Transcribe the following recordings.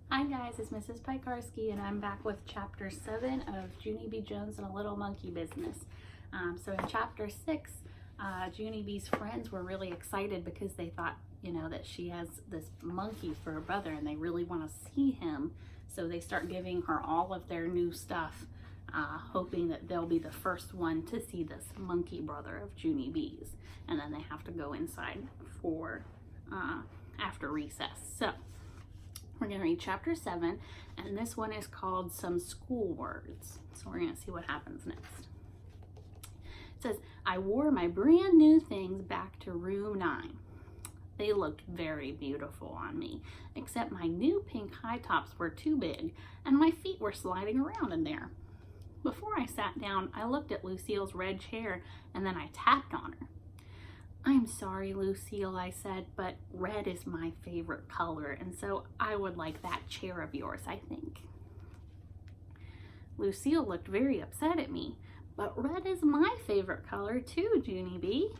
Hi guys, it's Mrs. Pikarski and I'm back with chapter 7 of Junie B. Jones and a Little Monkey Business. So in chapter 6, Junie B's friends were really excited because they thought, that she has this monkey for her brother and they really want to see him. So they start giving her all of their new stuff, hoping that they'll be the first one to see this monkey brother of Junie B's. And then they have to go inside for after recess. So we're going to read chapter 7, and this one is called Some School Words. So we're going to see what happens next. It says, I wore my brand new things back to room 9. They looked very beautiful on me, except my new pink high tops were too big, and my feet were sliding around in there. Before I sat down, I looked at Lucille's red chair, and then I tapped on her. I'm sorry, Lucille, I said, but red is my favorite color, and so I would like that chair of yours, I think. Lucille looked very upset at me, but red is my favorite color too, Junie B.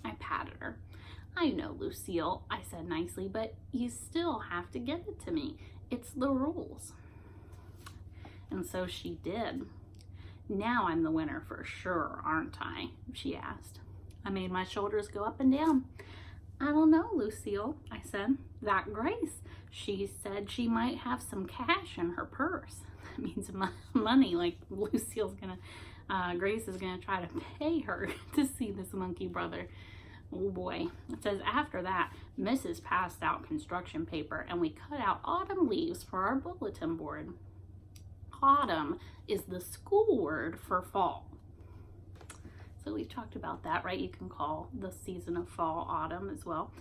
I patted her. I know, Lucille, I said nicely, but you still have to give it to me. It's the rules. And so she did. Now I'm the winner for sure, aren't I? She asked. I made my shoulders go up and down. I don't know, Lucille, I said. That Grace, she said she might have some cash in her purse. That means money, like Grace is gonna try to pay her to see this monkey brother. Oh boy. It says, after that, Mrs. passed out construction paper and we cut out autumn leaves for our bulletin board. Autumn is the school word for fall. So we've talked about that, right? You can call the season of fall autumn as well.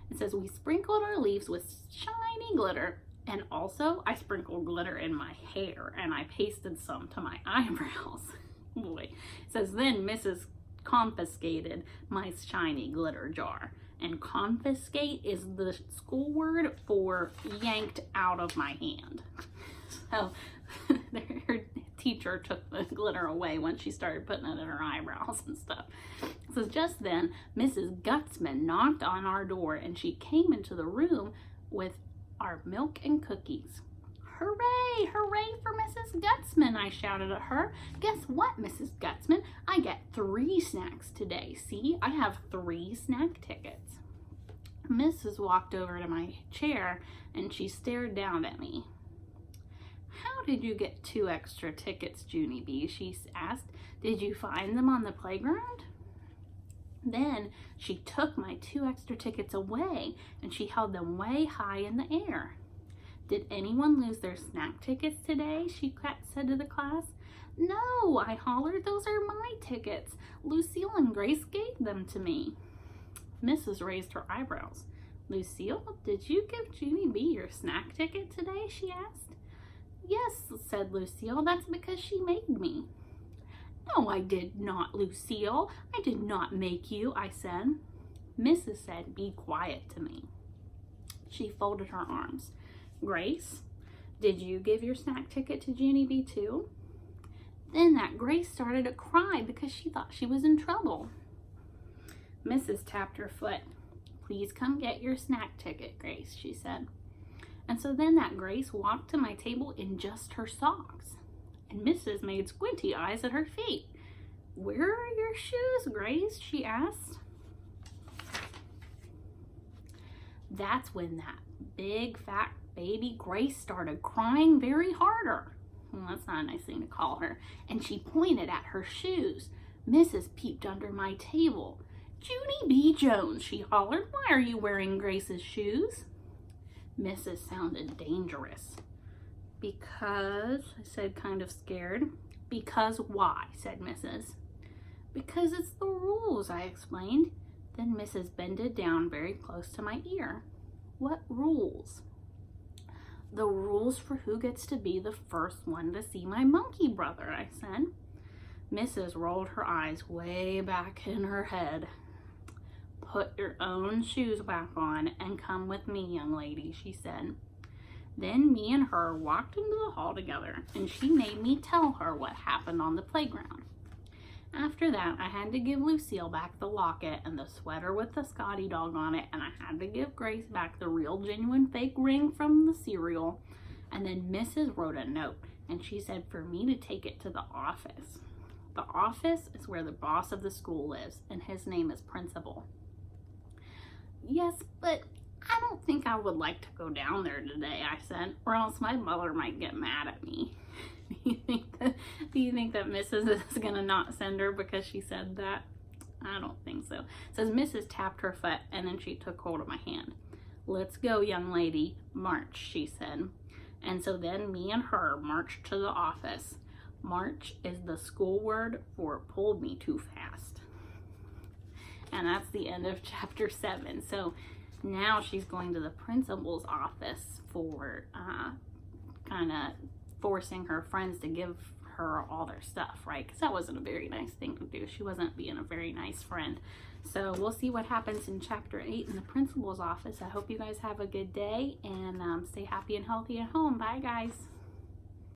It says we sprinkled our leaves with shiny glitter, and also I sprinkled glitter in my hair and I pasted some to my eyebrows. Boy. It says then Mrs. confiscated my shiny glitter jar, and confiscate is the school word for yanked out of my hand. So her teacher took the glitter away when she started putting it in her eyebrows and stuff. So just then, Mrs. Gutzman knocked on our door and she came into the room with our milk and cookies. Hooray! Hooray for Mrs. Gutzman, I shouted at her. Guess what, Mrs. Gutzman? I get 3 snacks today. See, I have 3 snack tickets. Mrs. walked over to my chair and she stared down at me. How did you get 2 extra tickets, Junie B? She asked. Did you find them on the playground? Then she took my 2 extra tickets away and she held them way high in the air. Did anyone lose their snack tickets today? She said to the class. No, I hollered, those are my tickets. Lucille and Grace gave them to me. Mrs. raised her eyebrows. Lucille, did you give Junie B your snack ticket today? She asked. Yes, said Lucille, that's because she made me. No, I did not, Lucille. I did not make you, I said. Mrs. said, be quiet to me. She folded her arms. Grace, did you give your snack ticket to Junie B too? Then that Grace started to cry because she thought she was in trouble. Mrs. tapped her foot. Please come get your snack ticket, Grace, she said. And so then that Grace walked to my table in just her socks. And Mrs. made squinty eyes at her feet. Where are your shoes, Grace? She asked. That's when that big fat baby Grace started crying very harder. Well, that's not a nice thing to call her. And she pointed at her shoes. Mrs. peeped under my table. Junie B. Jones, she hollered. Why are you wearing Grace's shoes? Mrs. sounded dangerous. Because, I said, kind of scared. Because why, said Mrs. Because it's the rules, I explained. Then Mrs. bended down very close to my ear. What rules? The rules for who gets to be the first one to see my monkey brother, I said. Mrs. rolled her eyes way back in her head. Put your own shoes back on and come with me, young lady, she said. Then me and her walked into the hall together, and she made me tell her what happened on the playground. After that, I had to give Lucille back the locket and the sweater with the Scotty dog on it, and I had to give Grace back the real, genuine, fake ring from the cereal. And then Mrs. wrote a note, and she said for me to take it to the office. The office is where the boss of the school lives, and his name is Principal. Yes, but I don't think I would like to go down there today, I said, or else my mother might get mad at me. Do you think that Mrs. is going to not send her because she said that? I don't think so. It says Mrs. tapped her foot, and then she took hold of my hand. Let's go, young lady. March, she said. And so then me and her marched to the office. March is the school word for pulled me too fast. And that's the end of chapter 7. So now she's going to the principal's office for kind of forcing her friends to give her all their stuff, right? Because that wasn't a very nice thing to do. She wasn't being a very nice friend. So we'll see what happens in chapter 8 in the principal's office. I hope you guys have a good day and stay happy and healthy at home. Bye, guys.